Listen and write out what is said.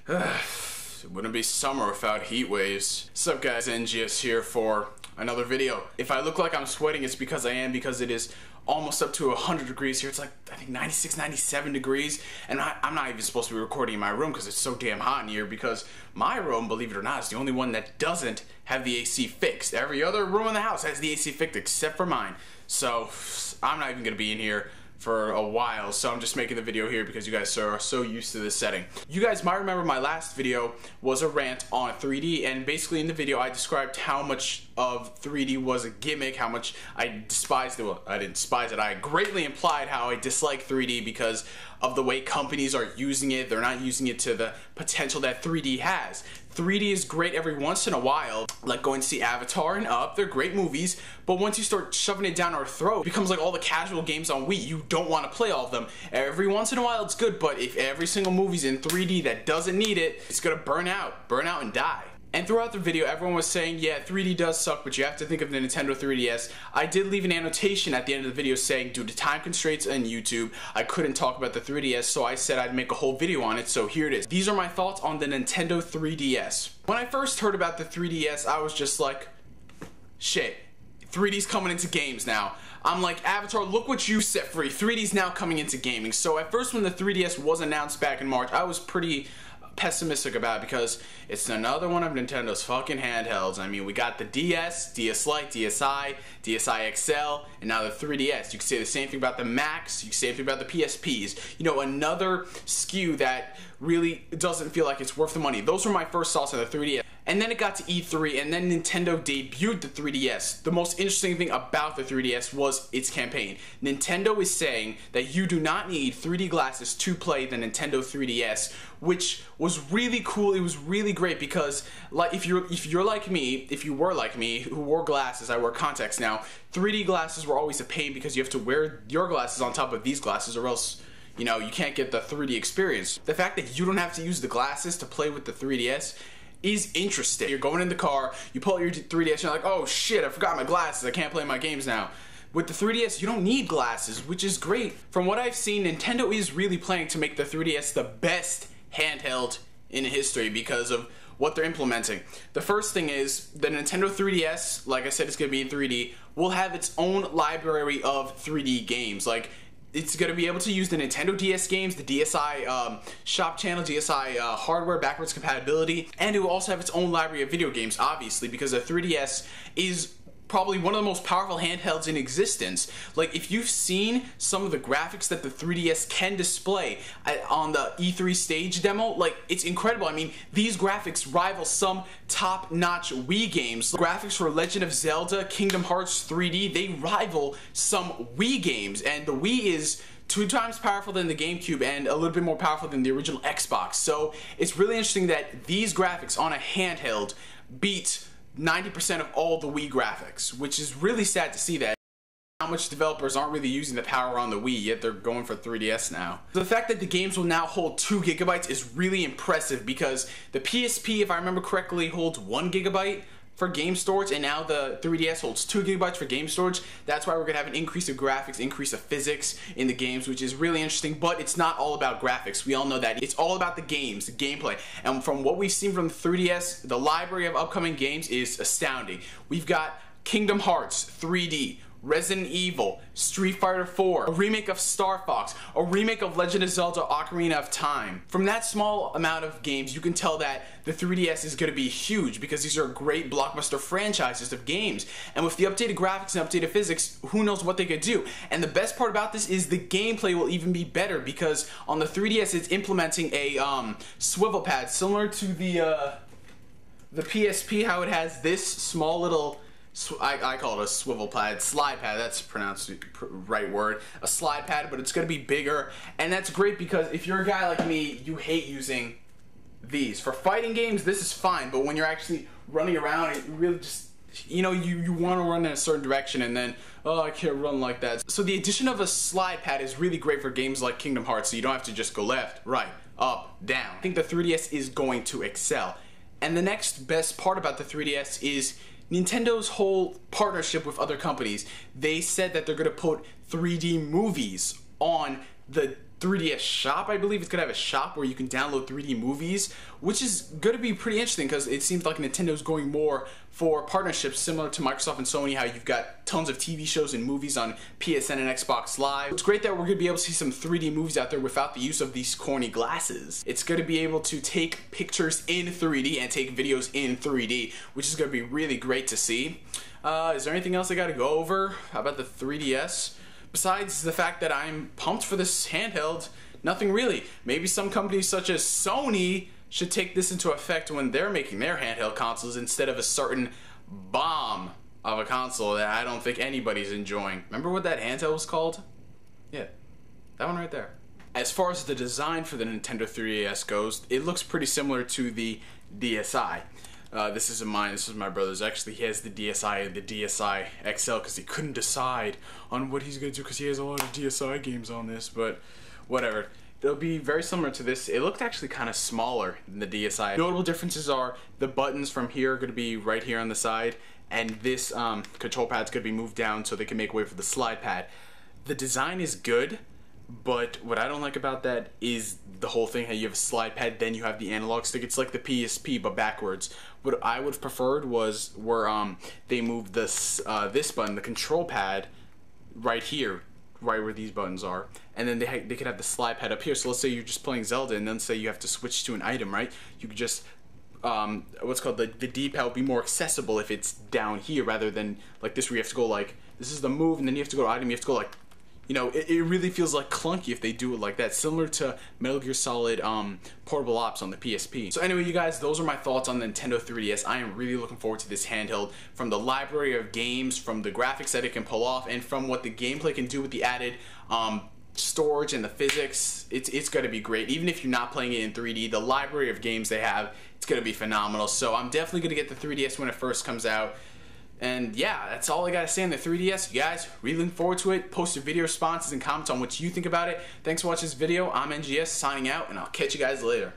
It wouldn't be summer without heat waves. What's up guys, NGS here for another video. If I look like I'm sweating, it's because I am, because it is almost up to 100 degrees here. It's like, I think 96, 97 degrees. And I'm not even supposed to be recording in my room because it's so damn hot in here, because my room, believe it or not, is the only one that doesn't have the AC fixed. Every other room in the house has the AC fixed except for mine. So I'm not even gonna be in here for a while, so I'm just making the video here because you guys are so used to this setting. You guys might remember my last video was a rant on 3D, and basically in the video I described how much of 3D was a gimmick, how much I despised it. Well, I didn't despise it, I greatly implied how I dislike 3D because of the way companies are using it. They're not using it to the potential that 3D has. 3D is great every once in a while, like going to see Avatar and Up. They're great movies, but once you start shoving it down our throat, it becomes like all the casual games on Wii. You don't want to play all of them. Every once in a while it's good, but if every single movie's in 3D that doesn't need it, it's gonna burn out and die. And throughout the video, everyone was saying, yeah, 3D does suck, but you have to think of the Nintendo 3DS. I did leave an annotation at the end of the video saying, due to time constraints on YouTube, I couldn't talk about the 3DS, so I said I'd make a whole video on it, so here it is. These are my thoughts on the Nintendo 3DS. When I first heard about the 3DS, I was just like, shit, 3D's coming into games now. I'm like, Avatar, look what you set free. 3D's now coming into gaming. So at first when the 3DS was announced back in March, I was pretty pessimistic about it because it's another one of Nintendo's fucking handhelds. I mean, we got the DS, DS Lite, DSi, DSi XL, and now the 3DS. You can say the same thing about the Macs, you can say the same thing about the PSPs. You know, another SKU that really doesn't feel like it's worth the money. Those were my first thoughts on the 3DS. And then it got to E3, and then Nintendo debuted the 3DS. The most interesting thing about the 3DS was its campaign. Nintendo is saying that you do not need 3D glasses to play the Nintendo 3DS, which was really cool. It was really great because, like, if you're like me, if you were like me, who wore glasses, I wear contacts now, 3D glasses were always a pain because you have to wear your glasses on top of these glasses or else, you know, you can't get the 3D experience. The fact that you don't have to use the glasses to play with the 3DS is interesting. You're going in the car, you pull out your 3DS, and you're like, oh shit, I forgot my glasses, I can't play my games now. With the 3DS, you don't need glasses, which is great. From what I've seen, Nintendo is really planning to make the 3DS the best handheld in history because of what they're implementing. The first thing is, the Nintendo 3DS, like I said, it's going to be in 3D, will have its own library of 3D games. Like, it's going to be able to use the Nintendo DS games, the DSi shop channel, DSi hardware backwards compatibility, and it will also have its own library of video games, obviously, because the 3DS is probably one of the most powerful handhelds in existence. Like, if you've seen some of the graphics that the 3DS can display on the E3 stage demo, like, it's incredible. I mean, these graphics rival some top-notch Wii games. The graphics for Legend of Zelda, Kingdom Hearts 3D, they rival some Wii games, and the Wii is 2 times powerful than the GameCube and a little bit more powerful than the original Xbox. So it's really interesting that these graphics on a handheld beat 90% of all the Wii graphics, which is really sad to see that. How much developers aren't really using the power on the Wii, yet they're going for 3DS now. The fact that the games will now hold 2 GB is really impressive because the PSP, if I remember correctly, holds 1 GB for game storage, and now the 3DS holds 2 GB for game storage. That's why we're gonna have an increase of graphics, increase of physics in the games, which is really interesting, but it's not all about graphics. We all know that. It's all about the games, the gameplay. And from what we've seen from the 3DS, the library of upcoming games is astounding. We've got Kingdom Hearts 3D, Resident Evil, Street Fighter 4, a remake of Star Fox, a remake of Legend of Zelda Ocarina of Time. From that small amount of games, you can tell that the 3DS is going to be huge because these are great blockbuster franchises of games. And with the updated graphics and updated physics, who knows what they could do. And the best part about this is the gameplay will even be better because on the 3DS it's implementing a swivel pad similar to the PSP, how it has this small little, I call it a swivel pad, slide pad, that's pronounced the right word, a slide pad, but it's going to be bigger, and that's great because if you're a guy like me, you hate using these. For fighting games, this is fine, but when you're actually running around, it really just, you know, you want to run in a certain direction and then, oh, I can't run like that. So the addition of a slide pad is really great for games like Kingdom Hearts, so you don't have to just go left, right, up, down. I think the 3DS is going to excel. And the next best part about the 3DS is Nintendo's whole partnership with other companies. They said that they're going to put 3D movies on the 3DS shop, I believe. It's gonna have a shop where you can download 3D movies, which is gonna be pretty interesting because it seems like Nintendo's going more for partnerships similar to Microsoft and Sony, how you've got tons of TV shows and movies on PSN and Xbox Live. It's great that we're gonna be able to see some 3D movies out there without the use of these corny glasses. It's gonna be able to take pictures in 3D and take videos in 3D, which is gonna be really great to see. Is there anything else I gotta go over about the 3DS? Besides the fact that I'm pumped for this handheld, nothing really. Maybe some companies such as Sony should take this into effect when they're making their handheld consoles instead of a certain bomb of a console that I don't think anybody's enjoying. Remember what that handheld was called? Yeah, that one right there. As far as the design for the Nintendo 3DS goes, it looks pretty similar to the DSi. This isn't mine, this is my brother's. Actually, he has the DSi and the DSi XL because he couldn't decide on what he's going to do because he has a lot of DSi games on this, but whatever. It'll be very similar to this. It looked actually kind of smaller than the DSi. Notable differences are the buttons from here are going to be right here on the side, and this control pad's going to be moved down so they can make way for the slide pad. The design is good, but what I don't like about that is the whole thing, how you have a slide pad, then you have the analog stick. It's like the PSP, but backwards. What I would have preferred was where they moved this button, the control pad, right here, right where these buttons are, and then they could have the slide pad up here. So let's say you're just playing Zelda, and then say you have to switch to an item, right? You could just what's called the D-pad would be more accessible if it's down here rather than like this, where you have to go like, this is the move, and then you have to go to item, you have to go like, you know, it really feels like clunky if they do it like that, similar to Metal Gear Solid Portable Ops on the PSP. So anyway, you guys, those are my thoughts on the Nintendo 3DS. I am really looking forward to this handheld. From the library of games, from the graphics that it can pull off, and from what the gameplay can do with the added storage and the physics, it's going to be great. Even if you're not playing it in 3D, the library of games they have, it's going to be phenomenal. So I'm definitely going to get the 3DS when it first comes out. And yeah, that's all I gotta say on the 3DS. You guys, really looking forward to it. Post your video responses and comments on what you think about it. Thanks for watching this video. I'm NGS signing out, and I'll catch you guys later.